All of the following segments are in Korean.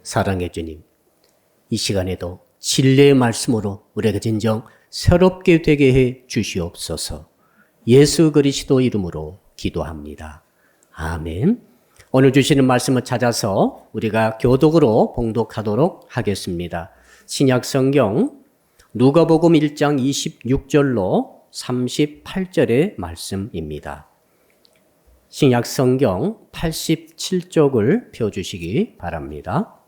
사랑의 주님, 이 시간에도 진리의 말씀으로 우리에게 진정 새롭게 되게 해 주시옵소서. 예수 그리스도 이름으로 기도합니다. 아멘. 오늘 주시는 말씀을 찾아서 우리가 교독으로 봉독하도록 하겠습니다. 신약 성경 누가복음 1장 26절로 38절의 말씀입니다. 신약 성경 87쪽을 펴주시기 바랍니다.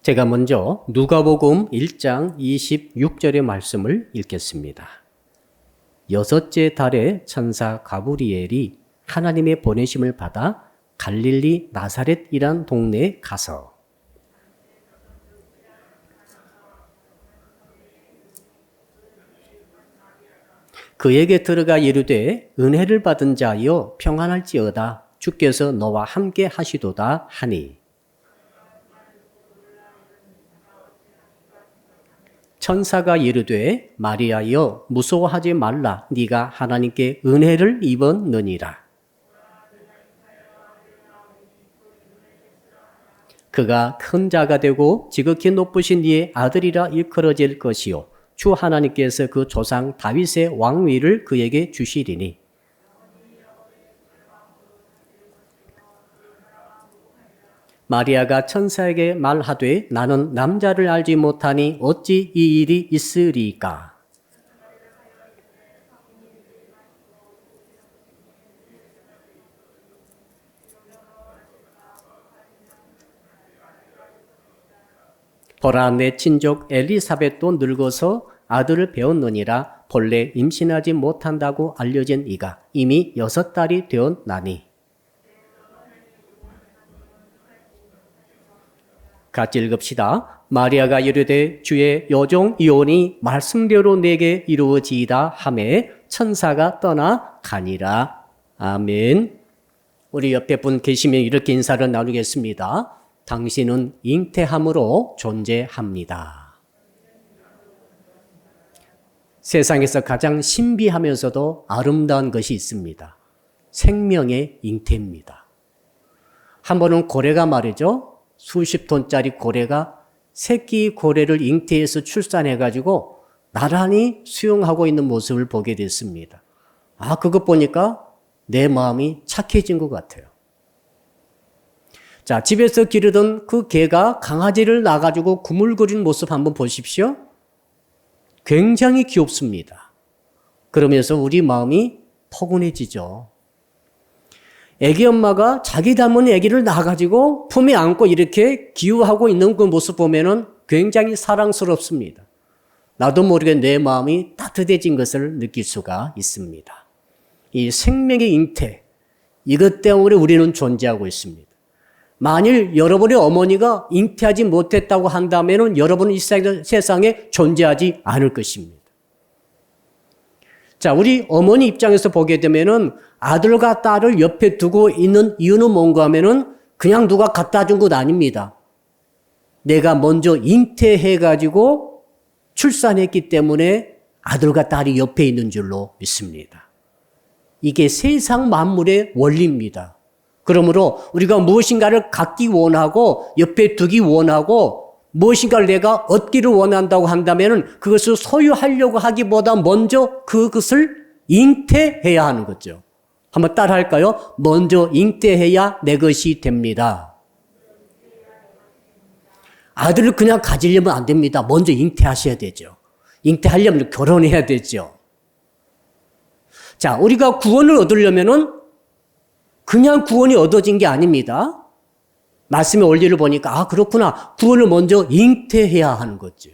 제가 먼저 누가복음 1장 26절의 말씀을 읽겠습니다. 여섯째 달에 천사 가브리엘이 하나님의 보내심을 받아 갈릴리 나사렛이란 동네에 가서 그에게 들어가 이르되 은혜를 받은 자여 평안할지어다 주께서 너와 함께 하시도다 하니 천사가 이르되 마리아여 무서워하지 말라 네가 하나님께 은혜를 입었느니라. 그가 큰 자가 되고 지극히 높으신 이의 아들이라 일컬어질 것이요 주 하나님께서 그 조상 다윗의 왕위를 그에게 주시리니 마리아가 천사에게 말하되 나는 남자를 알지 못하니 어찌 이 일이 있으리까? 보라 내 친족 엘리사벳도 늙어서 아들을 배웠느니라 본래 임신하지 못한다고 알려진 이가 이미 6달이 되었나니 같이 읽읍시다. 마리아가 이르되 주의 여종 이온이 말씀대로 내게 이루어지이다 하매 천사가 떠나 가니라. 아멘. 우리 옆에 분 계시면 이렇게 인사를 나누겠습니다. 당신은 잉태함으로 존재합니다. 세상에서 가장 신비하면서도 아름다운 것이 있습니다. 생명의 잉태입니다. 한 번은 고래가 말이죠. 수십 톤짜리 고래가 새끼 고래를 잉태해서 출산해가지고 나란히 수영하고 있는 모습을 보게 됐습니다. 그것 보니까 내 마음이 착해진 것 같아요. 자, 집에서 기르던 그 개가 강아지를 낳아가지고 구물거리는 모습 한번 보십시오. 굉장히 귀엽습니다. 그러면서 우리 마음이 포근해지죠. 애기 엄마가 자기 닮은 애기를 낳아가지고 품에 안고 이렇게 기우하고 있는 그 모습 보면은 굉장히 사랑스럽습니다. 나도 모르게 내 마음이 따뜻해진 것을 느낄 수가 있습니다. 이 생명의 잉태, 이것 때문에 우리는 존재하고 있습니다. 만일 여러분의 어머니가 잉태하지 못했다고 한다면은 여러분은 이 세상에 존재하지 않을 것입니다. 자, 우리 어머니 입장에서 보게 되면은 아들과 딸을 옆에 두고 있는 이유는 뭔가 하면은 그냥 누가 갖다 준 것 아닙니다. 내가 먼저 잉태해가지고 출산했기 때문에 아들과 딸이 옆에 있는 줄로 믿습니다. 이게 세상 만물의 원리입니다. 그러므로 우리가 무엇인가를 갖기 원하고 옆에 두기 원하고 무엇인가를 내가 얻기를 원한다고 한다면 그것을 소유하려고 하기보다 먼저 그것을 잉태해야 하는 거죠. 한번 따라 할까요? 먼저 잉태해야 내 것이 됩니다. 아들을 그냥 가지려면 안 됩니다. 먼저 잉태하셔야 되죠. 잉태하려면 결혼해야 되죠. 자, 우리가 구원을 얻으려면은 그냥 구원이 얻어진 게 아닙니다. 말씀의 원리를 보니까 그렇구나. 구원을 먼저 잉태해야 하는 거죠.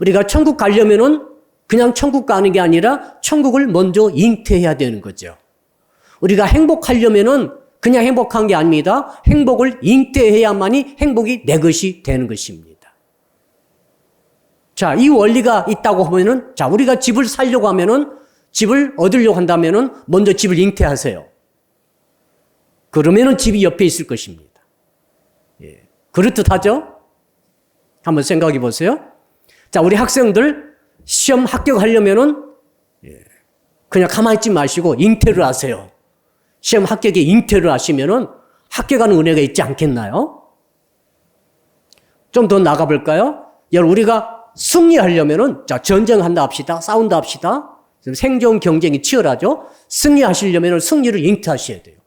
우리가 천국 가려면은 그냥 천국 가는 게 아니라 천국을 먼저 잉태해야 되는 거죠. 우리가 행복하려면은 그냥 행복한 게 아닙니다. 행복을 잉태해야만이 행복이 내 것이 되는 것입니다. 자, 이 원리가 있다고 하면은 자, 우리가 집을 살려고 하면은 집을 얻으려고 한다면은 먼저 집을 잉태하세요. 그러면은 집이 옆에 있을 것입니다. 그렇듯 하죠? 한번 생각해 보세요. 자, 우리 학생들 시험 합격하려면은 그냥 가만히 있지 마시고 잉태를 하세요. 시험 합격에 잉태를 하시면은 합격하는 은혜가 있지 않겠나요? 좀 더 나가볼까요? 여러분, 우리가 승리하려면은, 자, 전쟁한다 합시다. 싸운다 합시다. 생존 경쟁이 치열하죠? 승리하시려면은 승리를 잉태하셔야 돼요.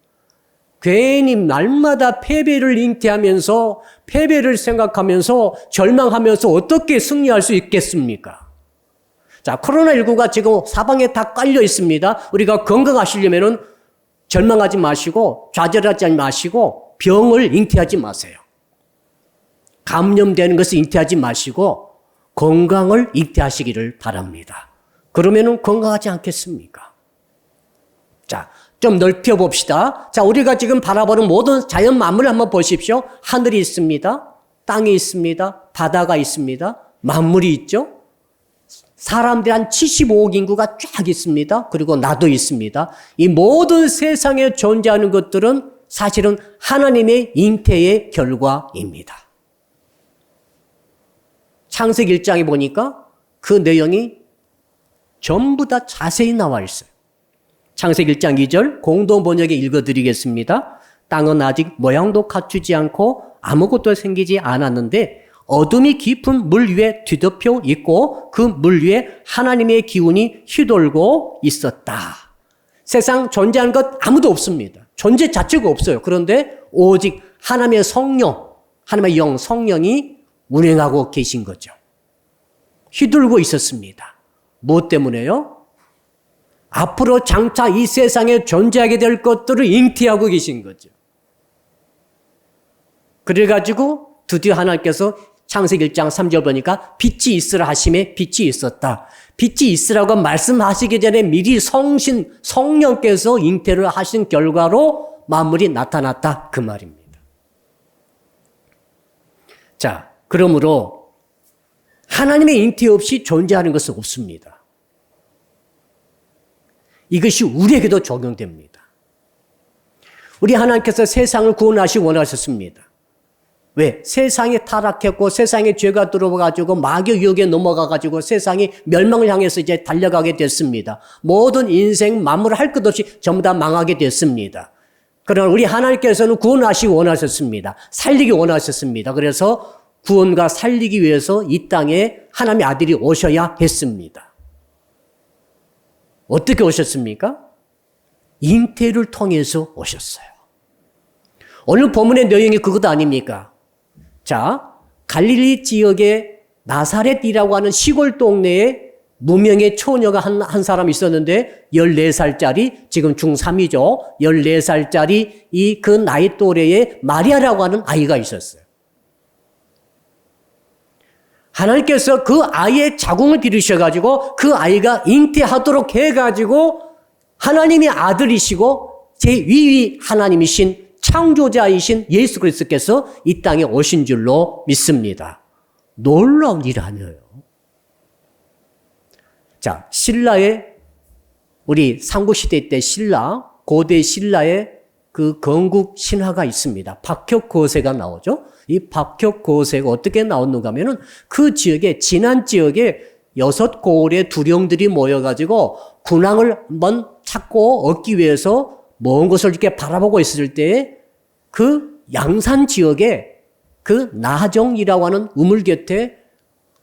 괜히 날마다 패배를 잉태하면서, 패배를 생각하면서, 절망하면서 어떻게 승리할 수 있겠습니까? 자, 코로나19가 지금 사방에 다 깔려 있습니다. 우리가 건강하시려면은 절망하지 마시고, 좌절하지 마시고, 병을 잉태하지 마세요. 감염되는 것을 잉태하지 마시고 건강을 잉태하시기를 바랍니다. 그러면은 건강하지 않겠습니까? 자, 좀 넓혀 봅시다. 자, 우리가 지금 바라보는 모든 자연 만물을 한번 보십시오. 하늘이 있습니다. 땅이 있습니다. 바다가 있습니다. 만물이 있죠. 사람들이 한 75억 인구가 쫙 있습니다. 그리고 나도 있습니다. 이 모든 세상에 존재하는 것들은 사실은 하나님의 잉태의 결과입니다. 창세기 1장에 보니까 그 내용이 전부 다 자세히 나와 있어요. 창세기 1장 2절 공동 번역에 읽어드리겠습니다. 땅은 아직 모양도 갖추지 않고 아무것도 생기지 않았는데 어둠이 깊은 물 위에 뒤덮여 있고 그 물 위에 하나님의 기운이 휘돌고 있었다. 세상 존재하는 것 아무도 없습니다. 존재 자체가 없어요. 그런데 오직 하나님의 성령, 하나님의 영, 성령이 운행하고 계신 거죠. 휘둘고 있었습니다. 무엇 때문에요? 앞으로 장차 이 세상에 존재하게 될 것들을 잉태하고 계신 거죠. 그래가지고 드디어 하나님께서 창세기 1장 3절 보니까 빛이 있으라 하심에 빛이 있었다. 빛이 있으라고 말씀하시기 전에 미리 성령께서 잉태를 하신 결과로 만물이 나타났다. 그 말입니다. 자, 그러므로 하나님의 잉태 없이 존재하는 것은 없습니다. 이것이 우리에게도 적용됩니다. 우리 하나님께서 세상을 구원하시기 원하셨습니다. 왜? 세상이 타락했고 세상에 죄가 들어와가지고 마귀의 유혹에 넘어가가지고 세상이 멸망을 향해서 이제 달려가게 됐습니다. 모든 인생 만물을 할 것 없이 전부 다 망하게 됐습니다. 그러나 우리 하나님께서는 구원하시기 원하셨습니다. 살리기 원하셨습니다. 그래서 구원과 살리기 위해서 이 땅에 하나님의 아들이 오셔야 했습니다. 어떻게 오셨습니까? 잉태를 통해서 오셨어요. 오늘 본문의 내용이 그것 아닙니까? 자, 갈릴리 지역의 나사렛이라고 하는 시골 동네에 무명의 처녀가 한 사람 있었는데 14살짜리, 지금 중3이죠. 14살짜리 그 나이 또래의 마리아라고 하는 아이가 있었어요. 하나님께서 그 아이의 자궁을 기르셔가지고 그 아이가 잉태하도록 해가지고 하나님의 아들이시고 제2위 하나님이신 창조자이신 예수 그리스도께서 이 땅에 오신 줄로 믿습니다. 놀라운 일 아니에요. 자, 신라의 우리 삼국시대 때 신라, 고대 신라의 그 건국 신화가 있습니다. 박혁거세가 나오죠. 이 박혁거세가 어떻게 나왔는가 하면은 그 지역에, 진안 지역에 6고을의 두령들이 모여가지고 군왕을 한번 찾고 얻기 위해서 먼 곳을 이렇게 바라보고 있을 때 그 양산 지역에 그 나정이라고 하는 우물 곁에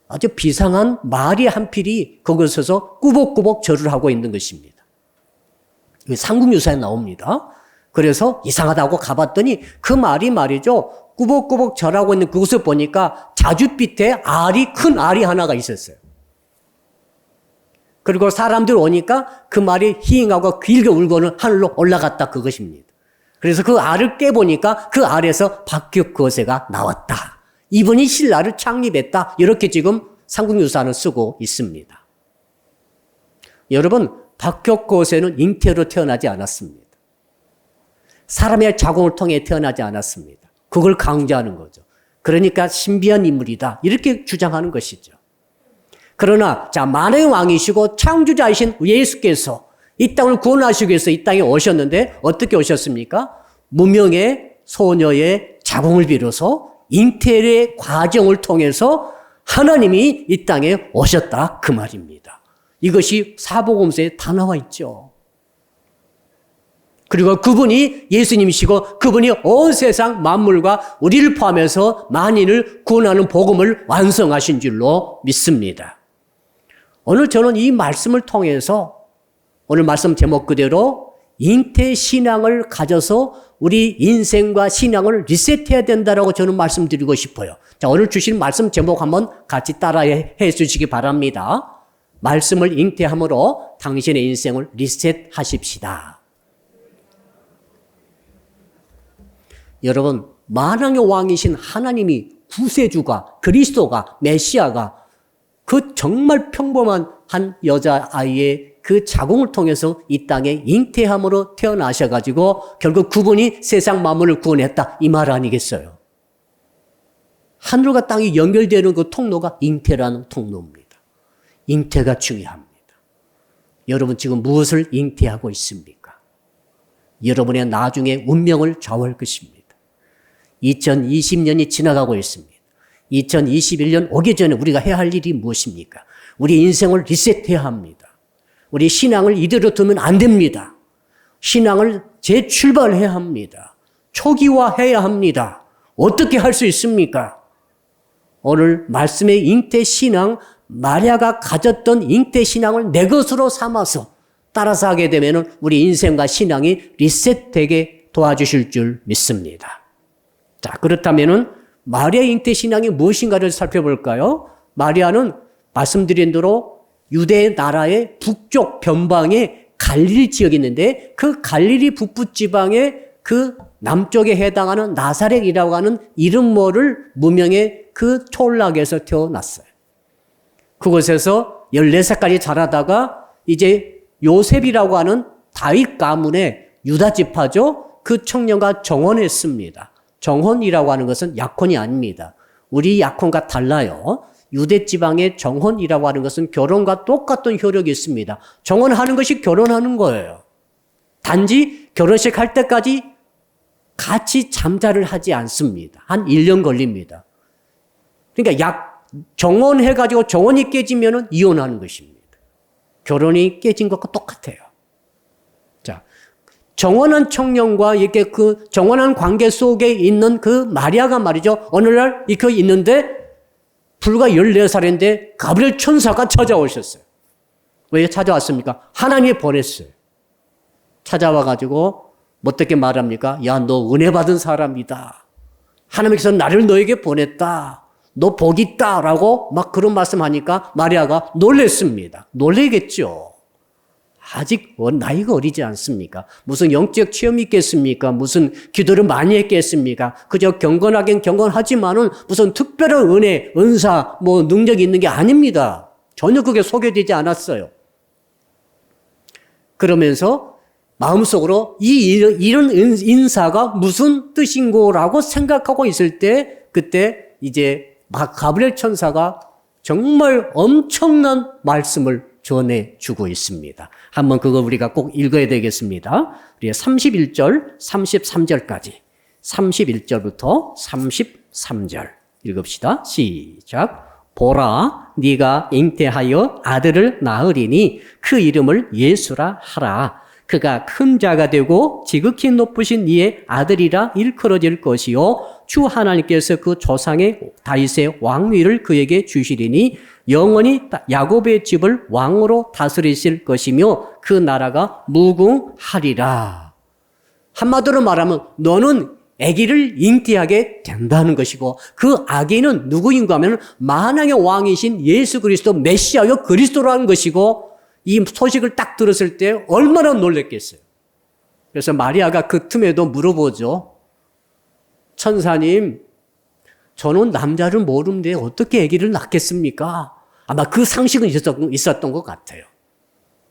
아주 비상한 마리 한 필이 거기서 꾸벅꾸벅 절을 하고 있는 것입니다. 삼국유사에 나옵니다. 그래서 이상하다고 가봤더니 그 말이 말이죠. 꾸벅꾸벅 절하고 있는 그곳을 보니까 자줏빛에 큰 알이 하나가 있었어요. 그리고 사람들 오니까 그 말이 히잉하고 길게 울고는 하늘로 올라갔다 그것입니다. 그래서 그 알을 깨보니까 그 알에서 박혁거세가 나왔다. 이분이 신라를 창립했다. 이렇게 지금 삼국유사는 쓰고 있습니다. 여러분, 박혁거세는 잉태로 태어나지 않았습니다. 사람의 자궁을 통해 태어나지 않았습니다. 그걸 강조하는 거죠. 그러니까 신비한 인물이다. 이렇게 주장하는 것이죠. 그러나 자, 만왕의 왕이시고 창조자이신 예수께서 이 땅을 구원하시기 위해서 이 땅에 오셨는데 어떻게 오셨습니까? 무명의 소녀의 자궁을 빌어서 잉태의 과정을 통해서 하나님이 이 땅에 오셨다 그 말입니다. 이것이 사복음서에 다 나와 있죠. 그리고 그분이 예수님이시고 그분이 온 세상 만물과 우리를 포함해서 만인을 구원하는 복음을 완성하신 줄로 믿습니다. 오늘 저는 이 말씀을 통해서 오늘 말씀 제목 그대로 잉태 신앙을 가져서 우리 인생과 신앙을 리셋해야 된다라고 저는 말씀드리고 싶어요. 자, 오늘 주신 말씀 제목 한번 같이 따라해 주시기 바랍니다. 말씀을 잉태함으로 당신의 인생을 리셋하십시다. 여러분, 만왕의 왕이신 하나님이 구세주가, 그리스도가, 메시아가 그 정말 평범한 한 여자아이의 그 자궁을 통해서 이 땅에 잉태함으로 태어나셔가지고 결국 그분이 세상 만물을 구원했다 이 말 아니겠어요? 하늘과 땅이 연결되는 그 통로가 잉태라는 통로입니다. 잉태가 중요합니다. 여러분 지금 무엇을 잉태하고 있습니까? 여러분의 나중에 운명을 좌우할 것입니다. 2020년이 지나가고 있습니다. 2021년 오기 전에 우리가 해야 할 일이 무엇입니까? 우리 인생을 리셋해야 합니다. 우리 신앙을 이대로 두면 안 됩니다. 신앙을 재출발해야 합니다. 초기화해야 합니다. 어떻게 할 수 있습니까? 오늘 말씀의 잉태 신앙, 마리아가 가졌던 잉태 신앙을 내 것으로 삼아서 따라서 하게 되면 우리 인생과 신앙이 리셋되게 도와주실 줄 믿습니다. 자, 그렇다면 마리아 잉태 신앙이 무엇인가를 살펴볼까요? 마리아는 말씀드린 대로 유대 나라의 북쪽 변방에 갈릴리 지역이 있는데 그 갈릴리 북부 지방의 그 남쪽에 해당하는 나사렛이라고 하는 이름모를 무명의 그 촌락에서 태어났어요. 그곳에서 14살까지 자라다가 이제 요셉이라고 하는 다윗 가문의 유다 지파죠. 그 청년과 정혼했습니다. 정혼이라고 하는 것은 약혼이 아닙니다. 우리 약혼과 달라요. 유대 지방의 정혼이라고 하는 것은 결혼과 똑같은 효력이 있습니다. 정혼하는 것이 결혼하는 거예요. 단지 결혼식 할 때까지 같이 잠자를 하지 않습니다. 한 1년 걸립니다. 그러니까 정혼해가지고 정혼이 깨지면 이혼하는 것입니다. 결혼이 깨진 것과 똑같아요. 자, 정혼한 청년과 이렇게 그 정혼한 관계 속에 있는 그 마리아가 말이죠. 어느 날 이렇게 있는데 불과 14살인데 가브리엘 천사가 찾아오셨어요. 왜 찾아왔습니까? 하나님이 보냈어요. 찾아와가지고 어떻게 말합니까? 야, 너 은혜 받은 사람이다. 하나님께서 나를 너에게 보냈다. 너 복 있다. 라고 막 그런 말씀하니까 마리아가 놀랬습니다. 놀래겠죠. 아직 나이가 어리지 않습니까? 무슨 영적 체험이 있겠습니까? 무슨 기도를 많이 했겠습니까? 그저 경건하긴 경건하지만은 무슨 특별한 은혜, 은사, 능력이 있는 게 아닙니다. 전혀 그게 소개되지 않았어요. 그러면서 마음속으로 이런 인사가 무슨 뜻인고라고 생각하고 있을 때 그때 이제 가브리엘 천사가 정말 엄청난 말씀을 전해주고 있습니다. 한번 그거 우리가 꼭 읽어야 되겠습니다. 우리 31절, 33절까지 31절부터 33절 읽읍시다. 시작. 보라, 네가 잉태하여 아들을 낳으리니 그 이름을 예수라 하라. 그가 큰 자가 되고 지극히 높으신 이의 아들이라 일컬어질 것이요 주 하나님께서 그 조상의 다윗의 왕위를 그에게 주시리니 영원히 야곱의 집을 왕으로 다스리실 것이며 그 나라가 무궁하리라. 한마디로 말하면 너는 아기를 잉태하게 된다는 것이고 그 아기는 누구인가 하면 만왕의 왕이신 예수 그리스도 메시아여 그리스도라는 것이고 이 소식을 딱 들었을 때 얼마나 놀랬겠어요. 그래서 마리아가 그 틈에도 물어보죠. 천사님, 저는 남자를 모르는데 어떻게 아기를 낳겠습니까? 아마 그 상식은 있었던 것 같아요.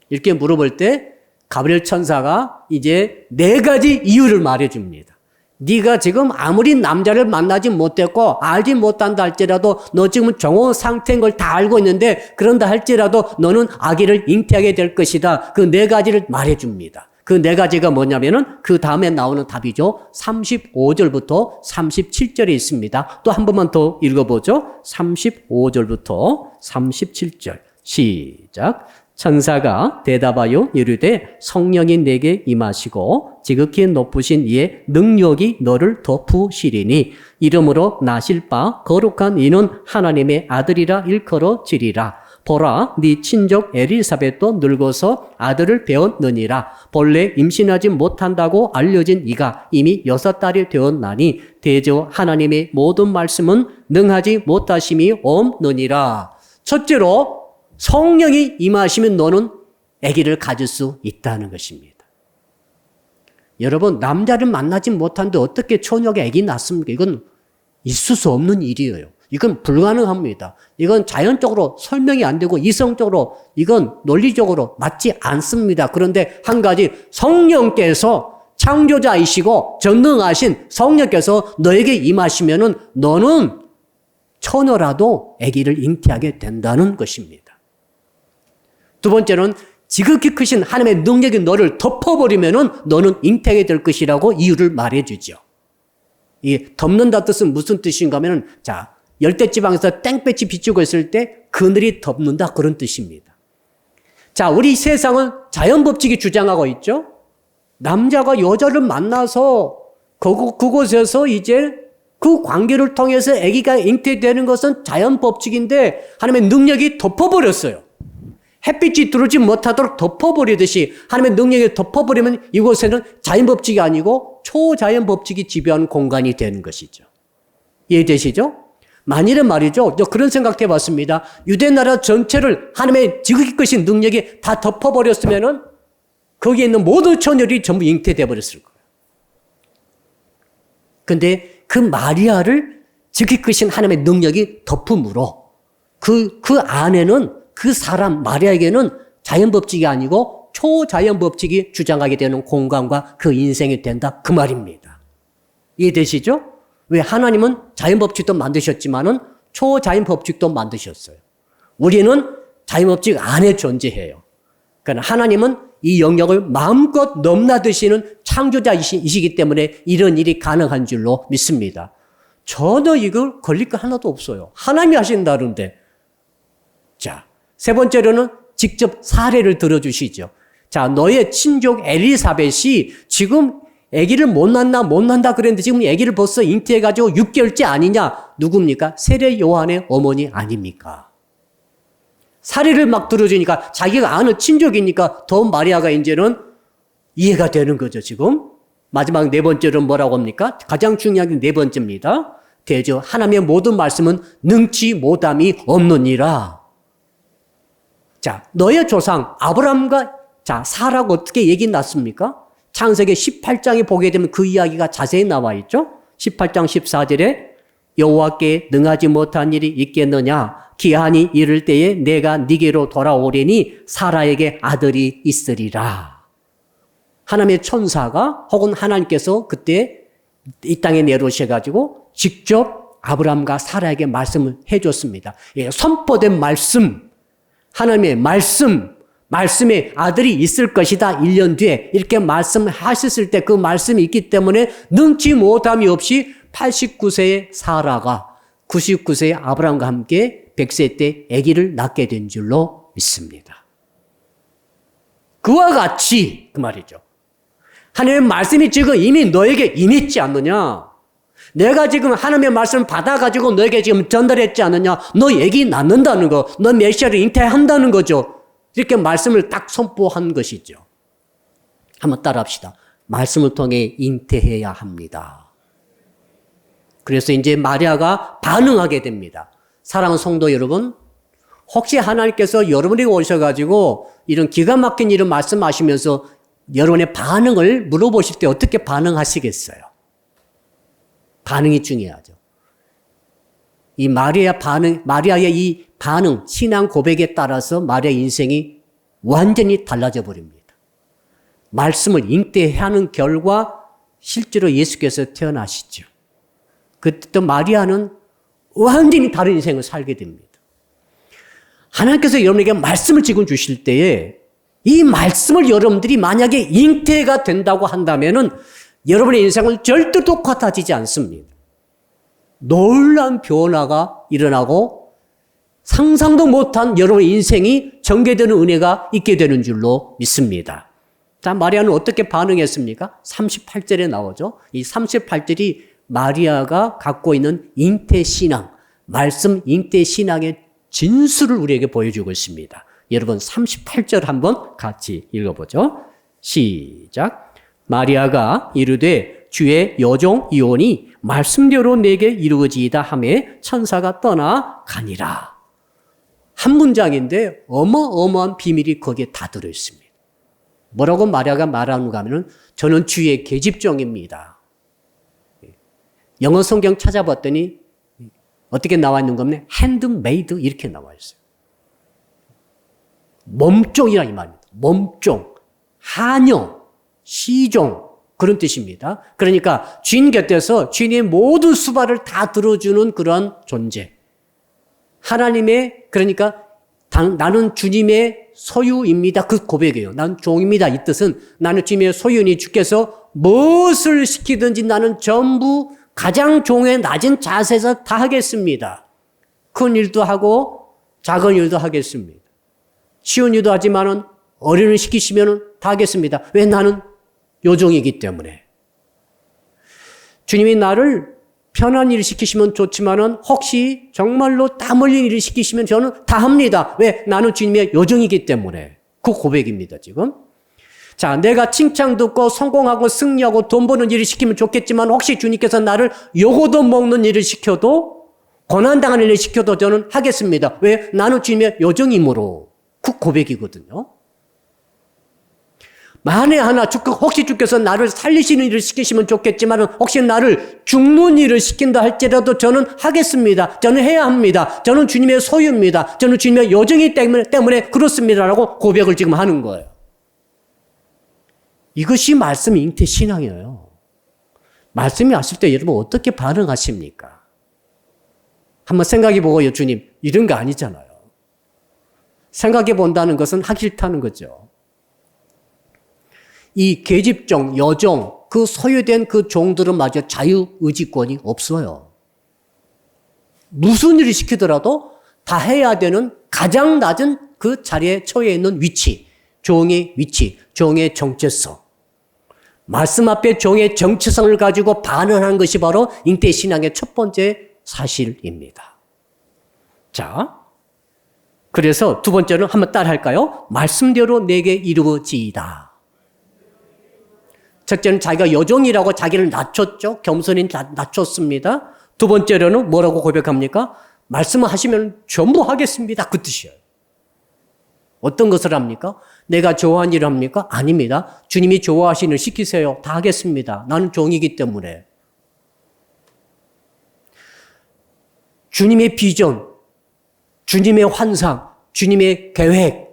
이렇게 물어볼 때 가브리엘 천사가 이제 4가지 이유를 말해줍니다. 네가 지금 아무리 남자를 만나지 못했고 알지 못한다 할지라도 너 지금 정혼 상태인 걸 다 알고 있는데 그런다 할지라도 너는 아기를 잉태하게 될 것이다. 그 4가지를 말해줍니다. 그 네 가지가 뭐냐면은 그 다음에 나오는 답이죠. 35절부터 37절에 있습니다. 또 한 번만 더 읽어보죠. 35절부터 37절. 시작. 천사가 대답하여 이르되 성령이 내게 임하시고 지극히 높으신 이의 능력이 너를 덮으시리니 이름으로 나실 바 거룩한 이는 하나님의 아들이라 일컬어지리라. 보라, 네 친족 엘리사벳도 늙어서 아들을 배웠느니라. 본래 임신하지 못한다고 알려진 이가 이미 6달이 되었나니 대저 하나님의 모든 말씀은 능하지 못하심이 없느니라. 첫째로 성령이 임하시면 너는 아기를 가질 수 있다는 것입니다. 여러분, 남자를 만나지 못하는데 어떻게 처녀가 아기 낳습니까? 이건 있을 수 없는 일이에요. 이건 불가능합니다. 이건 자연적으로 설명이 안 되고 이성적으로 이건 논리적으로 맞지 않습니다. 그런데 한 가지, 성령께서 창조자이시고 전능하신 성령께서 너에게 임하시면은 너는 처녀라도 아기를 잉태하게 된다는 것입니다. 두 번째는 지극히 크신 하나님의 능력이 너를 덮어버리면은 너는 잉태하게 될 것이라고 이유를 말해주죠. 이 덮는다 뜻은 무슨 뜻인가 하면은, 자, 열대지방에서 땡볕이 비추고 있을 때 그늘이 덮는다, 그런 뜻입니다. 자, 우리 세상은 자연법칙이 주장하고 있죠. 남자가 여자를 만나서 그곳에서 이제 그 관계를 통해서 아기가 잉태되는 것은 자연법칙인데 하나님의 능력이 덮어버렸어요. 햇빛이 들어오지 못하도록 덮어버리듯이 하나님의 능력이 덮어버리면 이곳에는 자연법칙이 아니고 초자연법칙이 지배하는 공간이 되는 것이죠. 이해되시죠? 만일에 말이죠, 그런 생각 해봤습니다. 유대나라 전체를 하나님의 지극히 크신 능력이 다 덮어버렸으면은 거기에 있는 모든 처녀들이 전부 잉태돼 버렸을 거예요. 근데 그 마리아를 지극히 크신 하나님의 능력이 덮음으로 그 안에는 그 사람 마리아에게는 자연법칙이 아니고 초자연법칙이 주장하게 되는 공간과 그 인생이 된다, 그 말입니다. 이해되시죠? 왜? 하나님은 자연법칙도 만드셨지만은 초자연법칙도 만드셨어요. 우리는 자연법칙 안에 존재해요. 그러니까 하나님은 이 영역을 마음껏 넘나드시는 창조자이시기 때문에 이런 일이 가능한 줄로 믿습니다. 전혀 이걸 걸릴 거 하나도 없어요. 하나님이 하신다는데. 자, 세 번째로는 직접 사례를 들어주시죠. 자, 너의 친족 엘리사벳이 지금 아기를 못 낳는다 그랬는데 지금 아기를 벌써 잉태해가지고 6개월째 아니냐? 누굽니까? 세례 요한의 어머니 아닙니까? 사례를 막 들어주니까 자기가 아는 친족이니까 더 마리아가 이제는 이해가 되는 거죠, 지금. 마지막 네 번째는 뭐라고 합니까? 가장 중요한 게 네 번째입니다. 대저 하나님의 모든 말씀은 능치 못함이 없느니라. 자, 너의 조상 아브라함과 자, 사라가 어떻게 얘기 났습니까? 창세기 18장에 보게 되면 그 이야기가 자세히 나와 있죠. 18장 14절에 여호와께 능하지 못한 일이 있겠느냐? 기한이 이를 때에 내가 네게로 돌아오리니 사라에게 아들이 있으리라. 하나님의 천사가 혹은 하나님께서 그때 이 땅에 내려오셔가지고 직접 아브라함과 사라에게 말씀을 해줬습니다. 예, 선포된 말씀, 하나님의 말씀에 아들이 있을 것이다. 1년 뒤에 이렇게 말씀하셨을 때 그 말씀이 있기 때문에 능치 못함이 없이 89세의 사라가 99세의 아브라함과 함께 100세 때 아기를 낳게 된 줄로 믿습니다. 그와 같이 그 말이죠. 하나님의 말씀이 지금 이미 너에게 임했지 않느냐? 내가 지금 하나님의 말씀을 받아가지고 너에게 지금 전달했지 않느냐? 너 아기 낳는다는 거, 너 메시아를 잉태한다는 거죠. 이렇게 말씀을 딱 선포한 것이죠. 한번 따라합시다. 말씀을 통해 잉태해야 합니다. 그래서 이제 마리아가 반응하게 됩니다. 사랑하는 성도 여러분, 혹시 하나님께서 여러분에게 오셔가지고 이런 기가 막힌 일을 말씀하시면서 여러분의 반응을 물어보실 때 어떻게 반응하시겠어요? 반응이 중요하죠. 이 마리아의 이 반응, 신앙 고백에 따라서 마리아의 인생이 완전히 달라져 버립니다. 말씀을 잉태하는 결과 실제로 예수께서 태어나시죠. 그때 마리아는 완전히 다른 인생을 살게 됩니다. 하나님께서 여러분에게 말씀을 지금 주실 때에 이 말씀을 여러분들이 만약에 잉태가 된다고 한다면은 여러분의 인생은 절대 똑같아지지 않습니다. 놀라운 변화가 일어나고 상상도 못한 여러분의 인생이 전개되는 은혜가 있게 되는 줄로 믿습니다. 자, 마리아는 어떻게 반응했습니까? 38절에 나오죠. 이 38절이 마리아가 갖고 있는 잉태신앙, 말씀 잉태신앙의 진수를 우리에게 보여주고 있습니다. 여러분 38절 한번 같이 읽어보죠. 시작. 마리아가 이르되 주의 여종 이온이 말씀대로 내게 이루어지이다 하매 천사가 떠나 가니라. 한 문장인데 어마어마한 비밀이 거기에 다 들어있습니다. 뭐라고 마리아가 말하는가 하면 저는 주의 계집종입니다. 영어 성경 찾아봤더니 어떻게 나와 있는 겁니까? 핸드메이드 이렇게 나와 있어요. 몸종이라 이 말입니다. 몸종, 하녀, 시종 그런 뜻입니다. 그러니까 주인 곁에서 주인의 모든 수발을 다 들어주는 그런 존재. 하나님의 그러니까 나는 주님의 소유입니다. 그 고백이에요. 나는 종입니다. 이 뜻은 나는 주님의 소유니 주께서 무엇을 시키든지 나는 전부 가장 종의 낮은 자세에서 다 하겠습니다. 큰 일도 하고 작은 일도 하겠습니다. 쉬운 일도 하지만은 어린을 시키시면 다 하겠습니다. 왜? 나는 요종이기 때문에. 주님이 나를 편한 일을 시키시면 좋지만은 혹시 정말로 땀 흘린 일을 시키시면 저는 다 합니다. 왜? 나는 주님의 요종이기 때문에. 그 고백입니다, 지금. 자, 내가 칭찬 듣고 성공하고 승리하고 돈 버는 일을 시키면 좋겠지만 혹시 주님께서 나를 요거도 먹는 일을 시켜도 고난당하는 일을 시켜도 저는 하겠습니다. 왜? 나는 주님의 요정이므로. 그 고백이거든요. 만에 하나 혹시 주께서 나를 살리시는 일을 시키시면 좋겠지만 혹시 나를 죽는 일을 시킨다 할지라도 저는 하겠습니다. 저는 해야 합니다. 저는 주님의 소유입니다. 저는 주님의 요정이기 때문에 그렇습니다라고 고백을 지금 하는 거예요. 이것이 말씀 잉태 신앙이에요. 말씀이 왔을 때 여러분 어떻게 반응하십니까? 한번 생각해 보고요. 주님 이런 거 아니잖아요. 생각해 본다는 것은 하기 싫다는 거죠. 이 계집종, 여종, 그 소유된 그 종들은 마저 자유의지권이 없어요. 무슨 일을 시키더라도 다 해야 되는 가장 낮은 그 자리에 처해 있는 위치, 종의 위치, 종의 정체성. 말씀 앞에 종의 정체성을 가지고 반응하는 것이 바로 잉태신앙의 첫 번째 사실입니다. 자, 그래서 두 번째는 한번 따라 할까요? 말씀대로 내게 이루어지이다. 첫째는 자기가 여종이라고 자기를 낮췄죠. 겸손히 낮췄습니다. 두 번째로는 뭐라고 고백합니까? 말씀을 하시면 전부 하겠습니다. 그 뜻이에요. 어떤 것을 합니까? 내가 좋아하는 일을 합니까? 아닙니다. 주님이 좋아하시는 일 시키세요. 다 하겠습니다. 나는 종이기 때문에. 주님의 비전, 주님의 환상, 주님의 계획,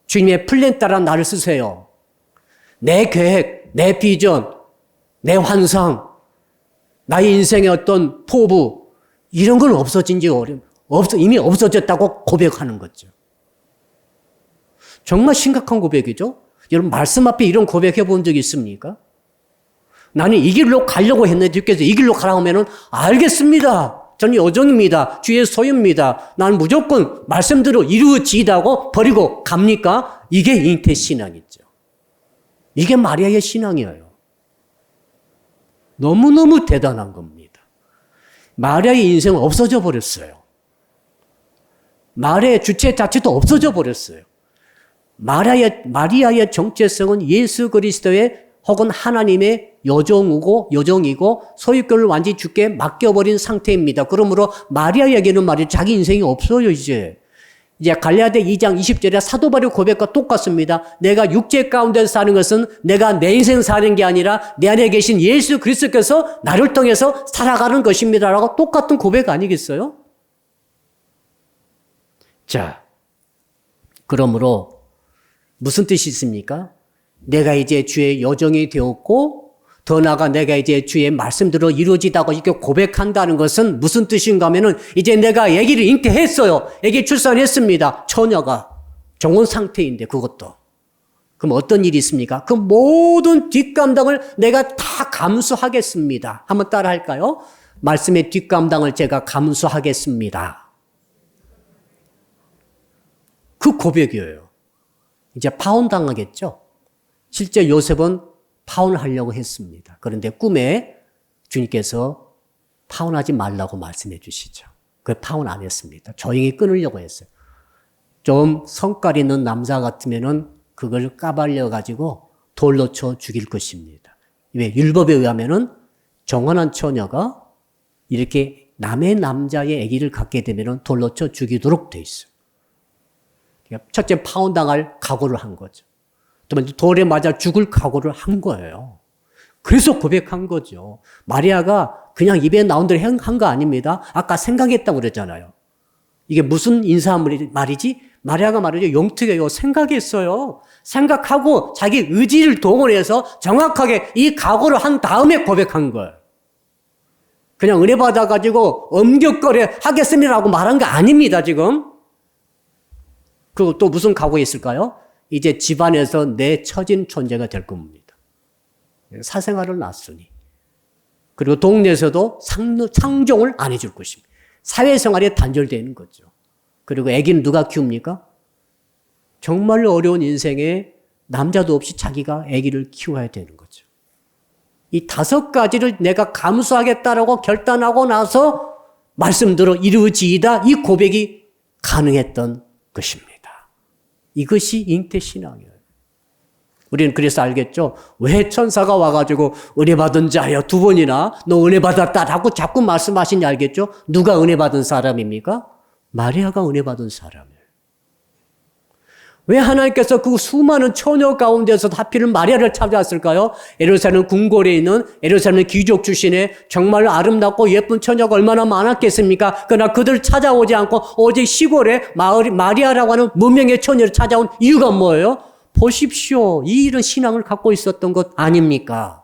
주님의 플랜 따라 나를 쓰세요. 내 계획, 내 비전, 내 환상, 나의 인생의 어떤 포부, 이런 건 없어진 지 이미 없어졌다고 고백하는 거죠. 정말 심각한 고백이죠. 여러분 말씀 앞에 이런 고백해 본 적 있습니까? 나는 이 길로 가려고 했는데 주께서 이 길로 가라고 하면은 알겠습니다. 저는 여종입니다. 주의 소유입니다. 나는 무조건 말씀대로 이루어지다고 버리고 갑니까? 이게 잉태 신앙이죠. 이게 마리아의 신앙이에요. 너무너무 대단한 겁니다. 마리아의 인생은 없어져 버렸어요. 마리아의 주체 자체도 없어져 버렸어요. 마리아의 정체성은 예수 그리스도의 혹은 하나님의 여종이고 소유권을 완전히 주께 맡겨버린 상태입니다. 그러므로 마리아에게는 말이죠. 자기 인생이 없어요, 이제. 이제 갈라디아 2장 20절에 사도 바울의 고백과 똑같습니다. 내가 육체 가운데 사는 것은 내가 내 인생 사는 게 아니라 내 안에 계신 예수 그리스도께서 나를 통해서 살아가는 것입니다라고 똑같은 고백 아니겠어요? 자, 그러므로 무슨 뜻이 있습니까? 내가 이제 주의 여종이 되었고 더 나아가 내가 이제 주의 말씀대로 이루어지다고 이렇게 고백한다는 것은 무슨 뜻인가 하면은 이제 내가 아기를 잉태했어요. 아기 출산했습니다. 처녀가 정혼 상태인데 그것도. 그럼 어떤 일이 있습니까? 그 모든 뒷감당을 내가 다 감수하겠습니다. 한번 따라 할까요? 말씀의 뒷감당을 제가 감수하겠습니다. 그 고백이에요. 이제 파혼당하겠죠? 실제 요셉은 파혼하려고 했습니다. 그런데 꿈에 주님께서 파혼하지 말라고 말씀해 주시죠. 그 파혼 안 했습니다. 조용히 끊으려고 했어요. 좀 성깔 있는 남자 같으면은 그걸 까발려 가지고 돌로 쳐 죽일 것입니다. 왜? 율법에 의하면은 정혼한 처녀가 이렇게 남의 남자의 아기를 갖게 되면은 돌로 쳐 죽이도록 돼 있어요. 첫째 파혼당할 각오를 한 거죠. 두 번째 돌에 맞아 죽을 각오를 한 거예요. 그래서 고백한 거죠. 마리아가 그냥 입에 나온 대로 한 거 아닙니다. 아까 생각했다고 그랬잖아요. 이게 무슨 말이지? 마리아가 말이죠. 영특해요. 생각했어요. 생각하고 자기 의지를 동원해서 정확하게 이 각오를 한 다음에 고백한 거예요. 그냥 은혜 받아가지고 엄격거려 하겠습니다라고 말한 게 아닙니다, 지금. 그리고 또 무슨 각오가 있을까요? 이제 집안에서 내 처진 존재가 될 겁니다. 사생활을 놨으니. 그리고 동네에서도 상종을 안 해줄 것입니다. 사회생활에 단절되는 거죠. 그리고 아기는 누가 키웁니까? 정말 어려운 인생에 남자도 없이 자기가 아기를 키워야 되는 거죠. 이 5가지를 내가 감수하겠다라고 결단하고 나서 말씀대로 이루어지이다 이 고백이 가능했던 것입니다. 이것이 잉태신앙이에요. 우리는 그래서 알겠죠? 왜 천사가 와가지고 은혜 받은 자여 2번이나 너 은혜 받았다라고 자꾸 말씀하시는지 알겠죠? 누가 은혜 받은 사람입니까? 마리아가 은혜 받은 사람이에요. 왜 하나님께서 그 수많은 처녀 가운데서 하필 마리아를 찾아왔을까요? 예루살렘 궁궐에 있는 예루살렘 귀족 출신의 정말 아름답고 예쁜 처녀가 얼마나 많았겠습니까? 그러나 그들을 찾아오지 않고 오직 시골에 마리아라고 하는 무명의 처녀를 찾아온 이유가 뭐예요? 보십시오. 이 이런 신앙을 갖고 있었던 것 아닙니까?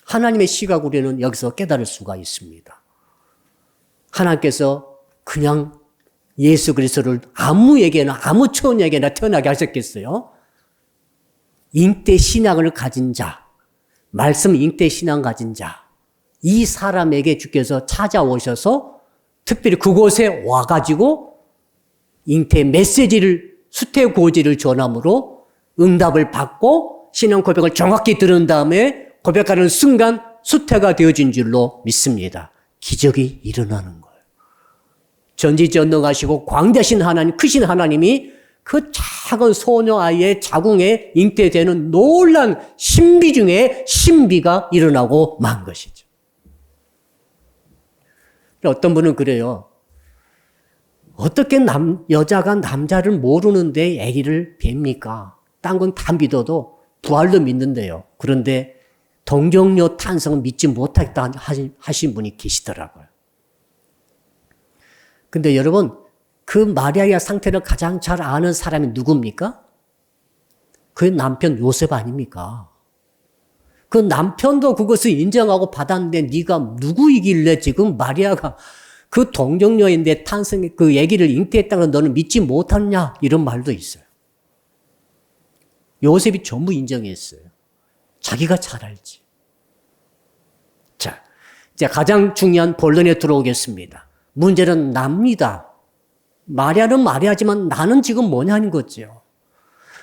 하나님의 시각 우리는 여기서 깨달을 수가 있습니다. 하나님께서 그냥 예수 그리스도를 아무에게나 아무 처녀에게나 태어나게 하셨겠어요? 잉태 신앙을 가진 자, 말씀 잉태 신앙 가진 자, 이 사람에게 주께서 찾아오셔서 특별히 그곳에 와가지고 잉태 메시지를 수태고지를 전함으로 응답을 받고 신앙 고백을 정확히 들은 다음에 고백하는 순간 수태가 되어진 줄로 믿습니다. 기적이 일어나는 거예요. 전지전능하시고 광대하신 하나님, 크신 하나님이 그 작은 소녀 아이의 자궁에 잉태되는 놀란 신비 중에 신비가 일어나고 만 것이죠. 어떤 분은 그래요. 어떻게 여자가 남자를 모르는데 아기를 뵙니까? 딴 건 다 믿어도 부활도 믿는데요. 그런데 동정녀 탄생은 믿지 못하겠다 하신 분이 계시더라고요. 근데 여러분, 그 마리아의 상태를 가장 잘 아는 사람이 누굽니까? 그 남편 요셉 아닙니까? 그 남편도 그것을 인정하고 받았는데 네가 누구이길래 지금 마리아가 그 동정녀인데 그 아기를 잉태했다는 너는 믿지 못하느냐? 이런 말도 있어요. 요셉이 전부 인정했어요. 자기가 잘 알지. 자, 이제 가장 중요한 본론에 들어오겠습니다. 문제는 납니다. 마리아는 마리아지만 나는 지금 뭐냐는 거죠.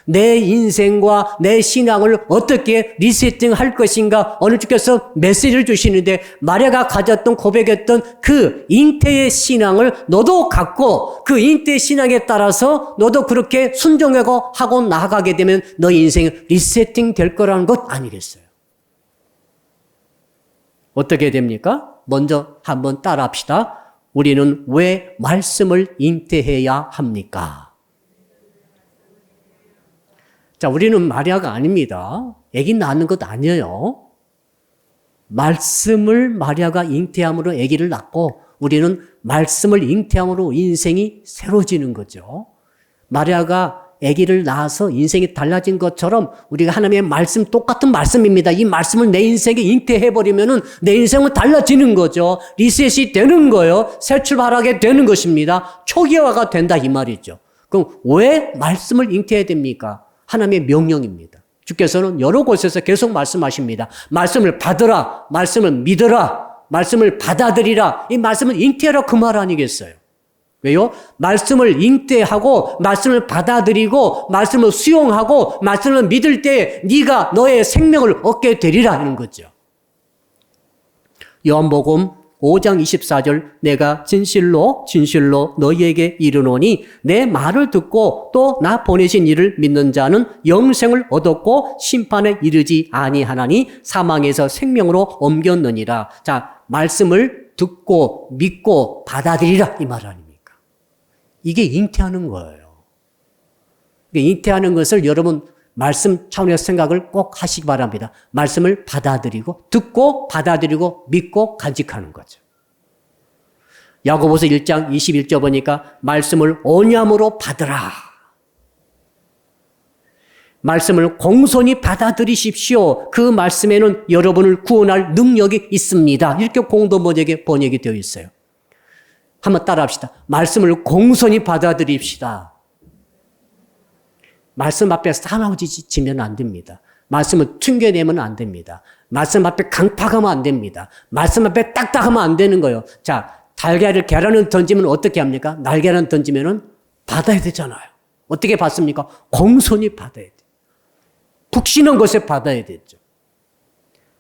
내 인생과 내 신앙을 어떻게 리세팅할 것인가 어느 주께서 메시지를 주시는데 마리아가 가졌던 고백했던 그 잉태의 신앙을 너도 갖고 그 잉태의 신앙에 따라서 너도 그렇게 순종하고 나아가게 되면 너의 인생이 리세팅 될 거라는 것 아니겠어요? 어떻게 됩니까? 먼저 한번 따라 합시다. 우리는 왜 말씀을 잉태해야 합니까? 자, 우리는 마리아가 아닙니다. 아기 낳는 것 아니에요. 말씀을 마리아가 잉태함으로 아기를 낳고 우리는 말씀을 잉태함으로 인생이 새로워지는 거죠. 마리아가 아기를 낳아서 인생이 달라진 것처럼 우리가 하나님의 말씀 똑같은 말씀입니다. 이 말씀을 내 인생에 잉태해버리면은 내 인생은 달라지는 거죠. 리셋이 되는 거예요. 새 출발하게 되는 것입니다. 초기화가 된다 이 말이죠. 그럼 왜 말씀을 잉태해야 됩니까? 하나님의 명령입니다. 주께서는 여러 곳에서 계속 말씀하십니다. 말씀을 받으라, 말씀을 믿으라, 말씀을 받아들이라. 이 말씀을 잉태하라 그 말 아니겠어요? 왜요? 말씀을 잉태하고 말씀을 받아들이고 말씀을 수용하고 말씀을 믿을 때 네가 너의 생명을 얻게 되리라는 거죠. 요한복음 5장 24절 내가 진실로 진실로 너희에게 이르노니 내 말을 듣고 또 나 보내신 이를 믿는 자는 영생을 얻었고 심판에 이르지 아니하나니 사망에서 생명으로 옮겼느니라. 자, 말씀을 듣고 믿고 받아들이라 이 말 아닙니까? 이게 잉태하는 거예요. 잉태하는 것을 여러분 말씀 차원에서 생각을 꼭 하시기 바랍니다. 말씀을 받아들이고 듣고 받아들이고 믿고 간직하는 거죠. 야고보서 1장 21절 보니까 말씀을 온유함으로 받으라. 말씀을 공손히 받아들이십시오. 그 말씀에는 여러분을 구원할 능력이 있습니다. 이렇게 공동번역에 번역이 되어 있어요. 한번 따라합시다. 말씀을 공손히 받아들입시다. 말씀 앞에 싸나워지면 안 됩니다. 말씀을 튕겨내면 안 됩니다. 말씀 앞에 강팍하면 안 됩니다. 말씀 앞에 딱딱하면 안 되는 거예요. 자, 계란을 던지면 어떻게 합니까? 날계란 던지면은 받아야 되잖아요. 어떻게 받습니까? 공손히 받아야 돼요. 푹신한 것에 받아야 되죠.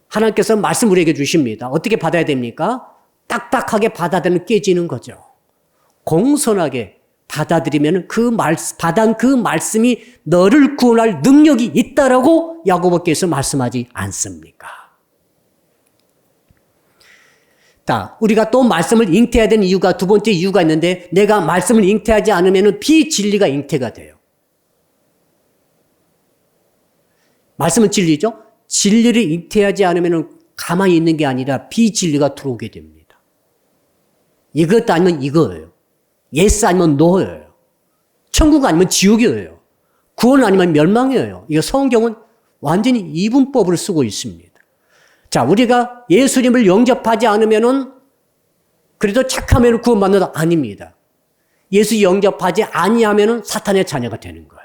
하나님께서 말씀 우리에게 주십니다. 어떻게 받아야 됩니까? 딱딱하게 받아들이면 깨지는 거죠. 공손하게 받아들이면 받은 그 말씀이 너를 구원할 능력이 있다라고 야고보께서 말씀하지 않습니까? 자, 우리가 또 말씀을 잉태해야 되는 이유가 두 번째 이유가 있는데 내가 말씀을 잉태하지 않으면 비진리가 잉태가 돼요. 말씀은 진리죠? 진리를 잉태하지 않으면 가만히 있는 게 아니라 비진리가 들어오게 됩니다. 이것 아니면 이거예요. 예스 아니면 노예요. 천국 아니면 지옥이에요. 구원 아니면 멸망이에요. 이거 성경은 완전히 이분법을 쓰고 있습니다. 자, 우리가 예수님을 영접하지 않으면은 그래도 착하면 구원받는다 아닙니다. 예수 영접하지 아니하면은 사탄의 자녀가 되는 거예요.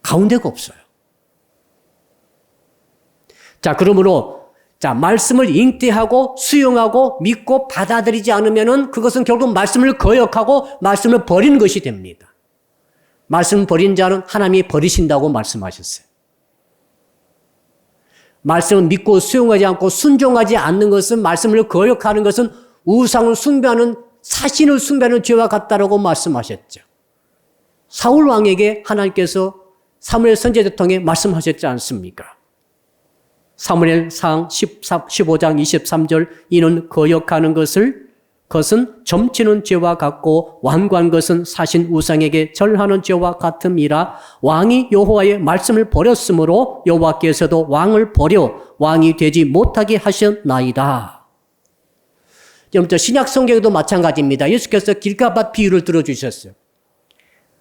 가운데가 없어요. 자, 그러므로 말씀을 잉태하고 수용하고 믿고 받아들이지 않으면은 그것은 결국 말씀을 거역하고 말씀을 버리는 것이 됩니다. 말씀을 버린 자는 하나님이 버리신다고 말씀하셨어요. 말씀을 믿고 수용하지 않고 순종하지 않는 것은 말씀을 거역하는 것은 우상을 숭배하는 사신을 숭배하는 죄와 같다라고 말씀하셨죠. 사울 왕에게 하나님께서 사무엘 선지자를 통해 말씀하셨지 않습니까? 사무엘상 15장 23절 이는 거역하는 것은 점치는 죄와 같고 완고한 것은 사신 우상에게 절하는 죄와 같음이라 왕이 여호와의 말씀을 버렸으므로 여호와께서도 왕을 버려 왕이 되지 못하게 하셨나이다. 여러분, 신약 성경에도 마찬가지입니다. 예수께서 길가밭 비유를 들어주셨어요.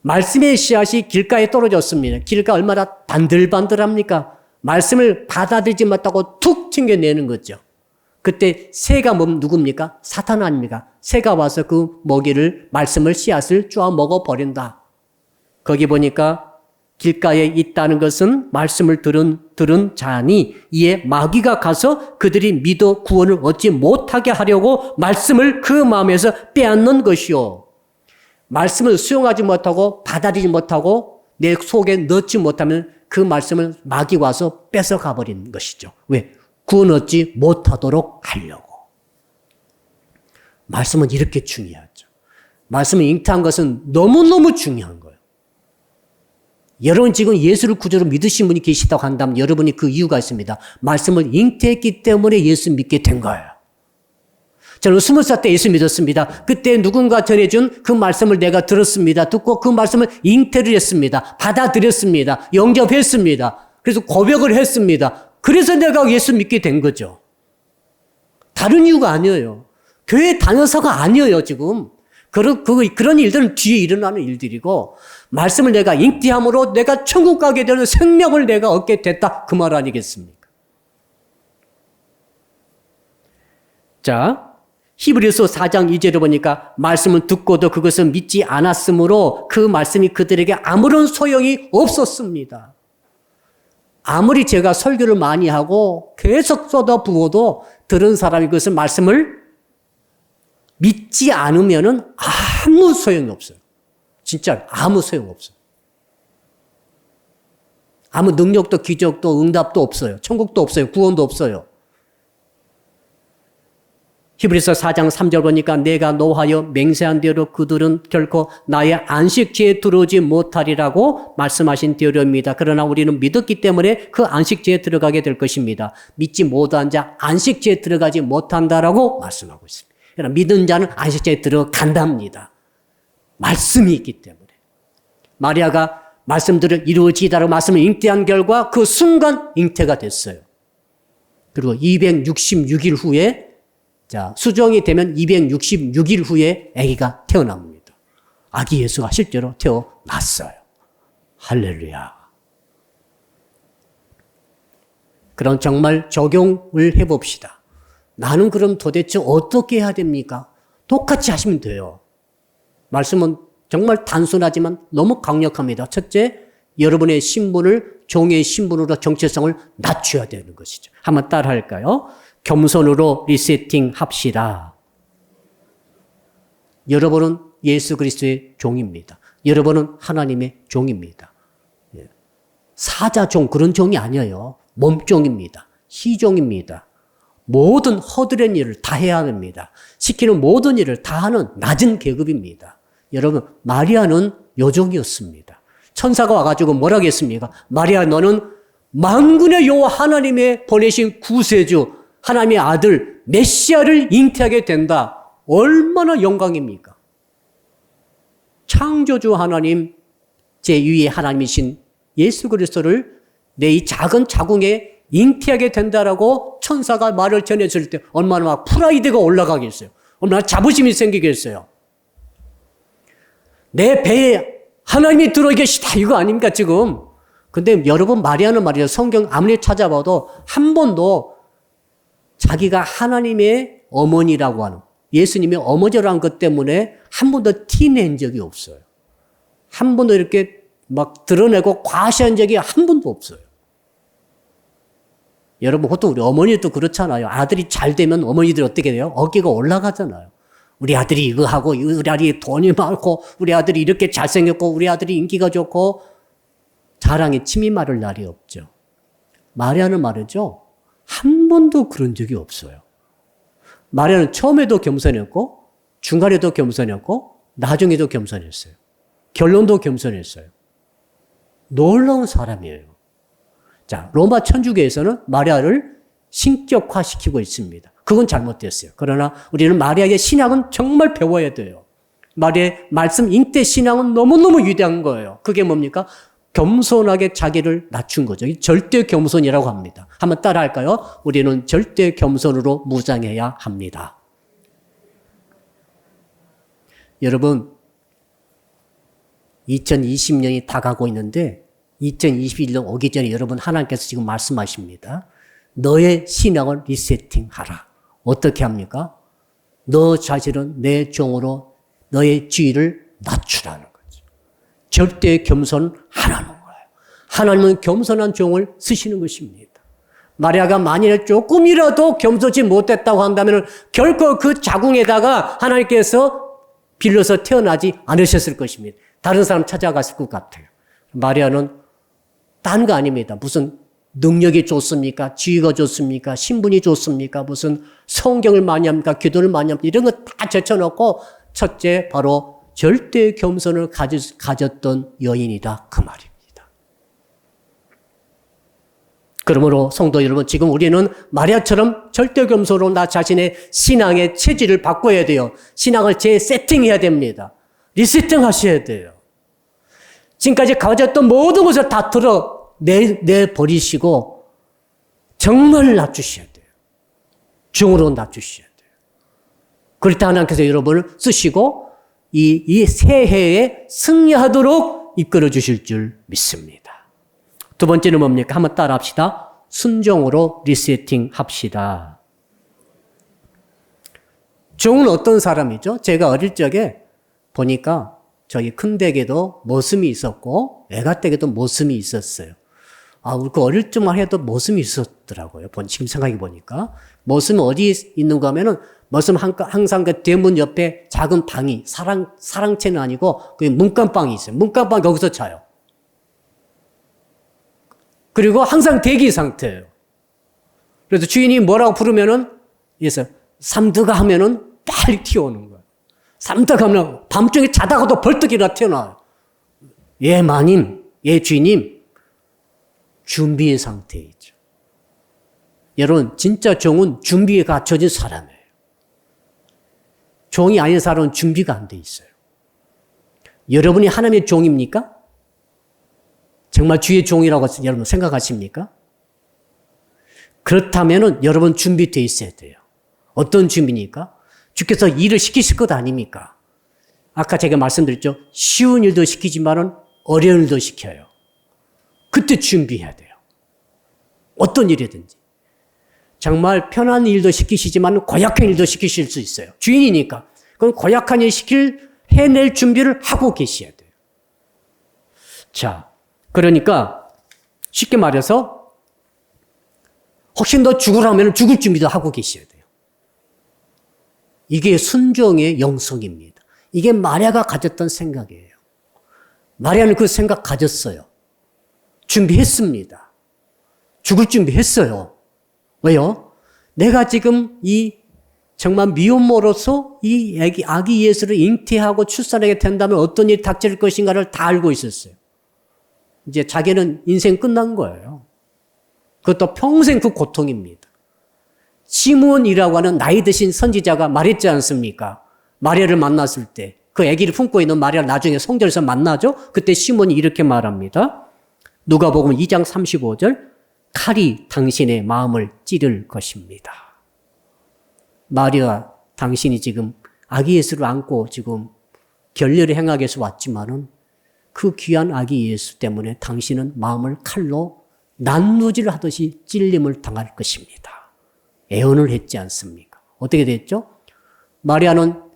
말씀의 씨앗이 길가에 떨어졌습니다. 길가 얼마나 반들반들합니까? 말씀을 받아들이지 못하고 툭 튕겨내는 거죠. 그때 새가 누굽니까? 사탄 아닙니까? 새가 와서 그 먹이를, 말씀을, 씨앗을 쪼아 먹어버린다. 거기 보니까 길가에 있다는 것은 말씀을 들은 자니 이에 마귀가 가서 그들이 믿어 구원을 얻지 못하게 하려고 말씀을 그 마음에서 빼앗는 것이요. 말씀을 수용하지 못하고 받아들이지 못하고 내 속에 넣지 못하면 그 말씀을 마귀가 와서 뺏어가 버린 것이죠. 왜? 구원 얻지 못하도록 하려고. 말씀은 이렇게 중요하죠. 말씀을 잉태한 것은 너무너무 중요한 거예요. 여러분 지금 예수를 구주로 믿으신 분이 계시다고 한다면 여러분이 그 이유가 있습니다. 말씀을 잉태했기 때문에 예수 믿게 된 거예요. 저는 20살 때 예수 믿었습니다. 그때 누군가 전해준 그 말씀을 내가 들었습니다. 듣고 그 말씀을 잉태를 했습니다. 받아들였습니다. 영접했습니다. 그래서 고백을 했습니다. 그래서 내가 예수 믿게 된 거죠. 다른 이유가 아니에요. 교회 다녀서가 아니에요, 지금. 그런 일들은 뒤에 일어나는 일들이고, 말씀을 내가 잉태함으로 내가 천국 가게 되는 생명을 내가 얻게 됐다. 그 말 아니겠습니까? 자, 히브리서 4장 2절에 보니까 말씀을 듣고도 그것을 믿지 않았으므로 그 말씀이 그들에게 아무런 소용이 없었습니다. 아무리 제가 설교를 많이 하고 계속 쏟아부어도 들은 사람이 그것을 말씀을 믿지 않으면은 아무 소용이 없어요. 진짜 아무 소용 없어요. 아무 능력도 기적도 응답도 없어요. 천국도 없어요. 구원도 없어요. 히브리서 4장 3절 보니까 내가 노하여 맹세한 대로 그들은 결코 나의 안식지에 들어오지 못하리라고 말씀하신 대로입니다. 그러나 우리는 믿었기 때문에 그 안식지에 들어가게 될 것입니다. 믿지 못한 자 안식지에 들어가지 못한다라고 말씀하고 있습니다. 그러나 믿은 자는 안식지에 들어간답니다. 말씀이 있기 때문에. 마리아가 말씀들을 이루어지다라고 말씀을 잉태한 결과 그 순간 잉태가 됐어요. 그리고 266일 후에 수정이 되면 266일 후에 아기가 태어납니다. 아기 예수가 실제로 태어났어요. 할렐루야. 그럼 정말 적용을 해봅시다. 나는 그럼 도대체 어떻게 해야 됩니까? 똑같이 하시면 돼요. 말씀은 정말 단순하지만 너무 강력합니다. 첫째, 여러분의 신분을 종의 신분으로 정체성을 낮춰야 되는 것이죠. 한번 따라 할까요? 겸손으로 리세팅 합시다. 여러분은 예수 그리스도의 종입니다. 여러분은 하나님의 종입니다. 사자종 그런 종이 아니에요. 몸종입니다. 희종입니다. 모든 허드렛 일을 다 해야 합니다. 시키는 모든 일을 다 하는 낮은 계급입니다. 여러분, 마리아는 요종이었습니다. 천사가 와가지고 뭐라고 했습니까? 마리아, 너는 만군의 여호와 하나님의 보내신 구세주 하나님의 아들 메시아를 잉태하게 된다. 얼마나 영광입니까? 창조주 하나님, 제2의 하나님이신 예수 그리스도를 내 이 작은 자궁에 잉태하게 된다라고 천사가 말을 전해줄 때 얼마나 막 프라이드가 올라가겠어요. 얼마나 자부심이 생기겠어요. 내 배에 하나님이 들어 계시다 이거 아닙니까 지금? 근데 여러분 마리아는 말이죠. 성경 아무리 찾아봐도 한 번도 자기가 하나님의 어머니라고 하는 예수님의 어머니라는 것 때문에 한 번도 티낸 적이 없어요. 한 번도 이렇게 막 드러내고 과시한 적이 한 번도 없어요. 여러분 보통 우리 어머니도 그렇잖아요. 아들이 잘 되면 어머니들 어떻게 돼요? 어깨가 올라가잖아요. 우리 아들이 이거 하고 우리 아들이 돈이 많고 우리 아들이 이렇게 잘생겼고 우리 아들이 인기가 좋고 자랑에 침이 마를 날이 없죠. 마리아는 말이죠. 한 번도 그런 적이 없어요. 마리아는 처음에도 겸손했고 중간에도 겸손했고 나중에도 겸손했어요. 결론도 겸손했어요. 놀라운 사람이에요. 자, 로마 천주교에서는 마리아를 신격화시키고 있습니다. 그건 잘못됐어요. 그러나 우리는 마리아의 신앙은 정말 배워야 돼요. 마리아의 말씀 잉태 신앙은 너무너무 위대한 거예요. 그게 뭡니까? 겸손하게 자기를 낮춘 거죠. 절대 겸손이라고 합니다. 한번 따라 할까요? 우리는 절대 겸손으로 무장해야 합니다. 여러분, 2020년이 다가고 있는데 2021년 오기 전에 여러분 하나님께서 지금 말씀하십니다. 너의 신앙을 리세팅하라. 어떻게 합니까? 너 자신은 내 종으로 너의 지위를 낮추라는 거죠. 절대 겸손하라는 거예요. 하나님은 겸손한 종을 쓰시는 것입니다. 마리아가 만일 조금이라도 겸손지 못했다고 한다면 결코 그 자궁에다가 하나님께서 빌려서 태어나지 않으셨을 것입니다. 다른 사람 찾아갔을 것 같아요. 마리아는 딴 거 아닙니다. 무슨 능력이 좋습니까? 지위가 좋습니까? 신분이 좋습니까? 무슨 성경을 많이 합니까? 기도를 많이 합니까? 이런 거 다 제쳐놓고 첫째 바로 절대 겸손을 가졌던 여인이다. 그 말입니다. 그러므로 성도 여러분, 지금 우리는 마리아처럼 절대 겸손으로 나 자신의 신앙의 체질을 바꿔야 돼요. 신앙을 재세팅해야 됩니다. 리세팅 하셔야 돼요. 지금까지 가졌던 모든 것을 다 내버리시고 정말 낮추셔야 돼요. 종으로 낮추셔야 돼요. 그럴 때 하나님께서 여러분을 쓰시고 이 새해에 승리하도록 이끌어 주실 줄 믿습니다. 두 번째는 뭡니까? 한번 따라 합시다. 순종으로 리세팅 합시다. 종은 어떤 사람이죠? 제가 어릴 적에 보니까 저희 큰댁에도 모습이 있었고 애가댁에도 모습이 있었어요. 우리 그 어릴 적만 해도 모습이 있었더라고요. 지금 생각해 보니까. 모습은 어디 있는가 하면은 모습은 항상 그 대문 옆에 작은 방이 사랑채는 아니고 그 문간방이 있어요. 문간방 거기서 자요. 그리고 항상 대기 상태예요. 그래서 주인이 뭐라고 부르면은 그래서 삼두가 하면은 빨리 튀어오는 거예요. 삼두가 하면 밤중에 자다가도 벌떡 일어나 튀어나와요. 예 마님, 예 주인님 준비의 상태에 있죠. 여러분 진짜 종은 준비에 갖춰진 사람이에요. 종이 아닌 사람은 준비가 안 돼 있어요. 여러분이 하나님의 종입니까? 정말 주의 종이라고 여러분 생각하십니까? 그렇다면 여러분 준비되어 있어야 돼요. 어떤 준비입니까? 주께서 일을 시키실 것 아닙니까? 아까 제가 말씀드렸죠. 쉬운 일도 시키지만은 어려운 일도 시켜요. 그때 준비해야 돼요. 어떤 일이든지. 정말 편한 일도 시키시지만 고약한 일도 시키실 수 있어요. 주인이니까. 그럼 고약한 일 해낼 준비를 하고 계셔야 돼요. 자, 그러니까 쉽게 말해서 혹시 너 죽으라면 죽을 준비도 하고 계셔야 돼요. 이게 순종의 영성입니다. 이게 마리아가 가졌던 생각이에요. 마리아는 그 생각 가졌어요. 준비했습니다. 죽을 준비했어요. 왜요? 내가 지금 정말 미혼모로서 이 아기 예수를 잉태하고 출산하게 된다면 어떤 일이 닥칠 것인가를 다 알고 있었어요. 이제 자기는 인생 끝난 거예요. 그것도 평생 그 고통입니다. 시므온이라고 하는 나이 드신 선지자가 말했지 않습니까? 마리아를 만났을 때 그 아기를 품고 있는 마리아를 나중에 성전에서 만나죠. 그때 시므온이 이렇게 말합니다. 누가복음 2장 35절 칼이 당신의 마음을 찌를 것입니다. 마리아, 당신이 지금 아기 예수를 안고 지금 결례를 행하기 위해서 왔지만은 그 귀한 아기 예수 때문에 당신은 마음을 칼로 난무지를 하듯이 찔림을 당할 것입니다. 애언을 했지 않습니까? 어떻게 됐죠? 마리아는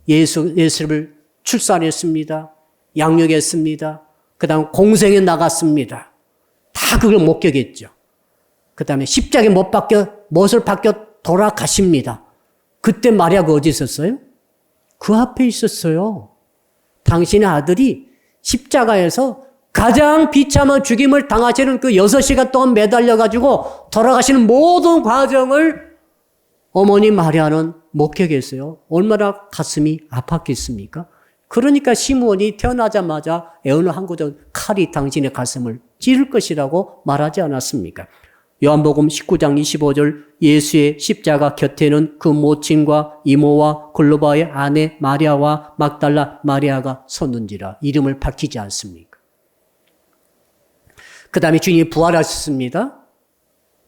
예수를 출산했습니다. 양육했습니다. 그 다음 공생에 나갔습니다. 다 그걸 목격했죠. 그 다음에 십자가에 못을 박혀 돌아가십니다. 그때 마리아가 어디 있었어요? 그 앞에 있었어요. 당신의 아들이 십자가에서 가장 비참한 죽임을 당하시는 그 6시간 동안 매달려가지고 돌아가시는 모든 과정을 어머니 마리아는 목격했어요. 얼마나 가슴이 아팠겠습니까? 그러니까 시므온이 태어나자마자 애언을 한 거죠. 칼이 당신의 가슴을 찌를 것이라고 말하지 않았습니까? 요한복음 19장 25절 예수의 십자가 곁에는 그 모친과 이모와 글로바의 아내 마리아와 막달라 마리아가 섰는지라 이름을 밝히지 않습니까? 그 다음에 주님이 부활하셨습니다.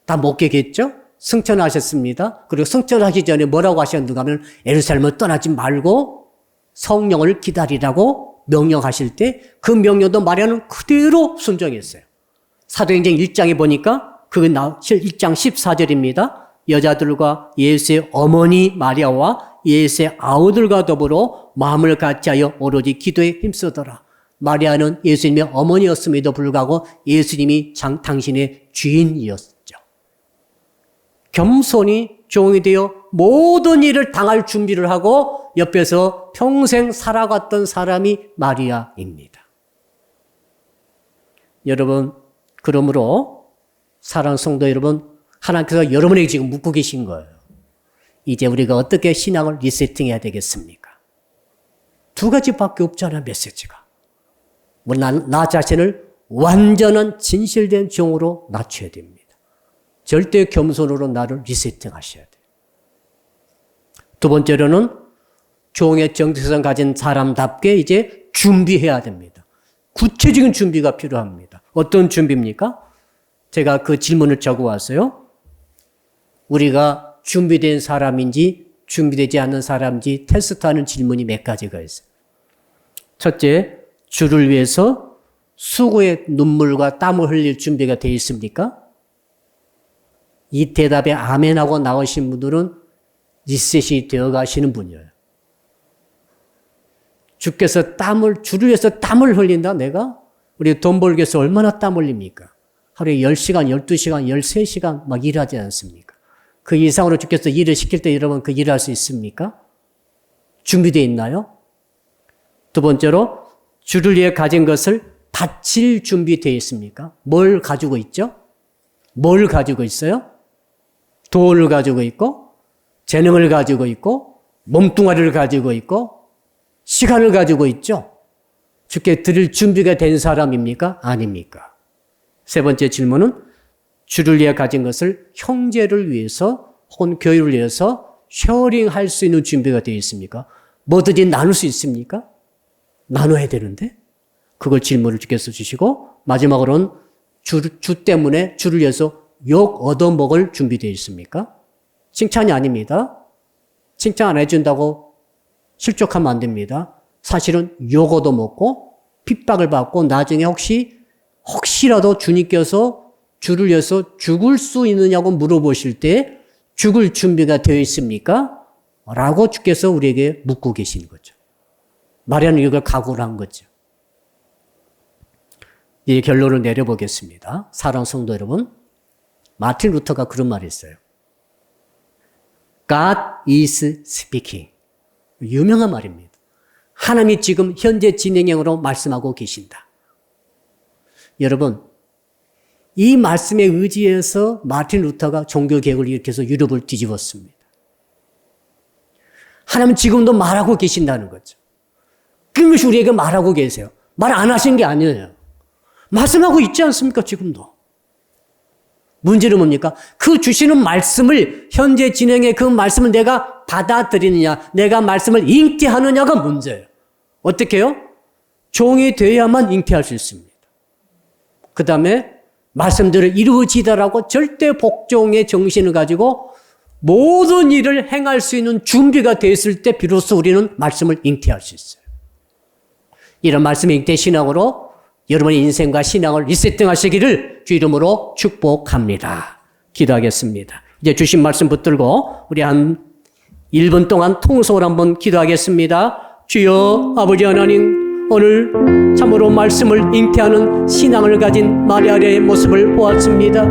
다 목격했죠? 승천하셨습니다. 그리고 승천하기 전에 뭐라고 하셨는가 하면 예루살렘을 떠나지 말고 성령을 기다리라고 명령하실 때 그 명령도 마리아는 그대로 순종했어요. 사도행전 1장에 보니까 그게 1장 14절입니다. 여자들과 예수의 어머니 마리아와 예수의 아우들과 더불어 마음을 같이하여 오로지 기도에 힘쓰더라. 마리아는 예수님의 어머니였음에도 불구하고 예수님이 당신의 주인이었죠. 겸손히 종이 되어 모든 일을 당할 준비를 하고 옆에서 평생 살아갔던 사람이 마리아입니다. 여러분, 그러므로 사랑하는 성도 여러분, 하나님께서 여러분에게 지금 묻고 계신 거예요. 이제 우리가 어떻게 신앙을 리세팅해야 되겠습니까? 두 가지밖에 없잖아요, 메시지가. 나 자신을 완전한 진실된 종으로 낮춰야 됩니다. 절대 겸손으로 나를 리세팅하셔야 돼요. 두 번째로는 종의 정체성 가진 사람답게 이제 준비해야 됩니다. 구체적인 준비가 필요합니다. 어떤 준비입니까? 제가 그 질문을 적어왔어요. 우리가 준비된 사람인지 준비되지 않는 사람인지 테스트하는 질문이 몇 가지가 있어요. 첫째, 주를 위해서 수고의 눈물과 땀을 흘릴 준비가 되어 있습니까? 이 대답에 아멘하고 나오신 분들은 리셋이 되어 가시는 분이에요. 주께서 주를 위해서 땀을 흘린다, 내가? 우리 돈 벌기 위해서 얼마나 땀 흘립니까? 하루에 10시간, 12시간, 13시간 막 일하지 않습니까? 그 이상으로 주께서 일을 시킬 때 여러분 그 일을 할 수 있습니까? 준비되어 있나요? 두 번째로, 주를 위해 가진 것을 바칠 준비되어 있습니까? 뭘 가지고 있죠? 뭘 가지고 있어요? 돈을 가지고 있고, 재능을 가지고 있고, 몸뚱아리를 가지고 있고, 시간을 가지고 있죠? 주께 드릴 준비가 된 사람입니까? 아닙니까? 세 번째 질문은 주를 위해 가진 것을 형제를 위해서 혹은 교회를 위해서 쉐어링할 수 있는 준비가 되어 있습니까? 뭐든지 나눌 수 있습니까? 나눠야 되는데 그걸 질문을 주께서 주시고 마지막으로는 주 때문에 주를 위해서 욕 얻어먹을 준비되어 있습니까? 칭찬이 아닙니다. 칭찬 안 해준다고 실족하면 안 됩니다. 사실은 욕 얻어먹고 핍박을 받고 나중에 혹시라도 주님께서 주를 위해서 죽을 수 있느냐고 물어보실 때 죽을 준비가 되어 있습니까? 라고 주께서 우리에게 묻고 계시는 거죠. 마리아는 이걸 각오를 한 거죠. 이 결론을 내려보겠습니다. 사랑하는 성도 여러분, 마틴 루터가 그런 말을 했어요. God is speaking. 유명한 말입니다. 하나님이 지금 현재 진행형으로 말씀하고 계신다. 여러분, 이 말씀에 의지해서 마틴 루터가 종교개혁을 일으켜서 유럽을 뒤집었습니다. 하나님은 지금도 말하고 계신다는 거죠. 끊임없이 우리에게 말하고 계세요. 말 안 하신 게 아니에요. 말씀하고 있지 않습니까, 지금도? 문제는 뭡니까? 그 주시는 말씀을, 현재 진행의 그 말씀을 내가 받아들이느냐, 내가 말씀을 잉태하느냐가 문제예요. 어떻게 해요? 종이 되어야만 잉태할 수 있습니다. 그 다음에 말씀대로 이루어지다라고 절대 복종의 정신을 가지고 모든 일을 행할 수 있는 준비가 되었을 때 비로소 우리는 말씀을 잉태할 수 있어요. 이런 말씀 잉태 신앙으로 여러분의 인생과 신앙을 리세팅하시기를 주 이름으로 축복합니다. 기도하겠습니다. 이제 주신 말씀 붙들고 우리 한 1분 동안 통성을 한번 기도하겠습니다. 주여 아버지 하나님, 오늘 참으로 말씀을 잉태하는 신앙을 가진 마리아의 모습을 보았습니다.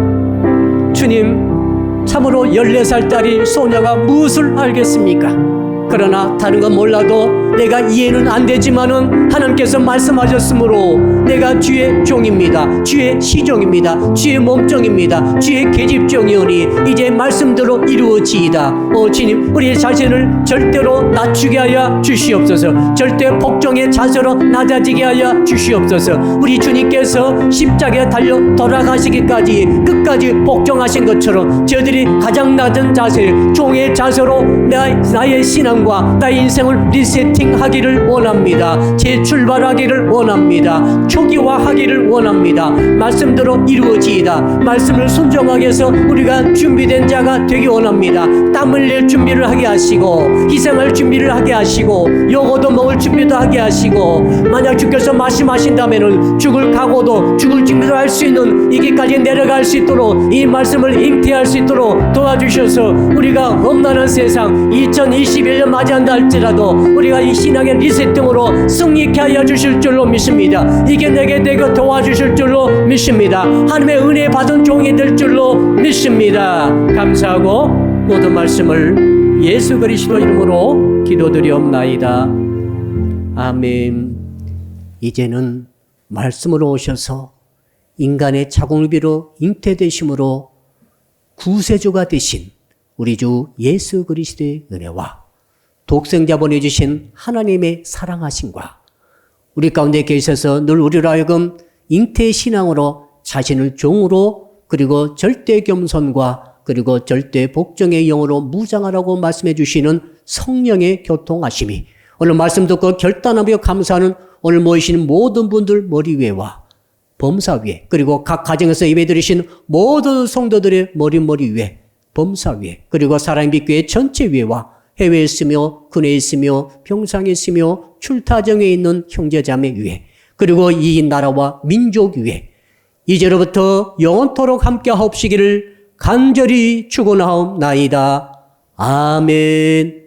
주님, 참으로 14살 딸이 소녀가 무엇을 알겠습니까? 그러나 다른 건 몰라도 내가 이해는 안 되지만은 하나님께서 말씀하셨으므로 내가 주의 종입니다. 주의 시종입니다. 주의 몸종입니다. 주의 계집종이오니 이제 말씀대로 이루어지이다. 주님, 우리 자신을 절대로 낮추게 하여 주시옵소서. 절대 복종의 자세로 낮아지게 하여 주시옵소서. 우리 주님께서 십자가에 달려 돌아가시기까지 끝까지 복종하신 것처럼 저들이 가장 낮은 자세, 종의 자세로 나의 신앙과 나의 인생을 리세팅하기를 원합니다. 재출발하기를 원합니다. 초기화하기를 원합니다. 말씀대로 이루어지이다. 말씀을 순종하게 해서 우리가 준비된 자가 되기 원합니다. 땀 흘릴 준비를 하게 하시고 희생할 준비를 하게 하시고 욕도 먹을 준비도 하게 하시고 만약 주께서 말씀하신다면 죽을 각오도 죽을 준비도 할 수 있는 이기까지 내려갈 수 있도록 이 말씀을 잉태할 수 있도록 도와주셔서 우리가 험난한 세상 2021년 맞이한다 할지라도 우리가 이 신앙의 리셋등으로 승리케 하여 주실 줄로 믿습니다. 이겨내게 되고 도와주실 줄로 믿습니다. 하나님의 은혜 받은 종이 될 줄로 믿습니다. 감사하고 모든 말씀을 예수 그리스도 이름으로 기도드리옵나이다. 아멘. 이제는 말씀으로 오셔서 인간의 자궁비로 잉태되심으로 구세주가 되신 우리 주 예수 그리스도의 은혜와 독생자 보내주신 하나님의 사랑하심과 우리 가운데 계셔서 늘 우리로 하여금 잉태신앙으로 자신을 종으로 그리고 절대 겸손과 그리고 절대 복종의 영으로 무장하라고 말씀해 주시는 성령의 교통하심이 오늘 말씀 듣고 결단하며 감사하는 오늘 모이시는 모든 분들 머리 위에와 범사 위에 그리고 각 가정에서 예배드리신 모든 성도들의 머리 위에 범사 위에 그리고 사랑의 빛교회 전체 위에와 해외에 있으며 군에 있으며 평상에 있으며 출타정에 있는 형제자매 위에 그리고 이 나라와 민족 위에 이제로부터 영원토록 함께 하옵시기를 간절히 축원하옵나이다. 아멘.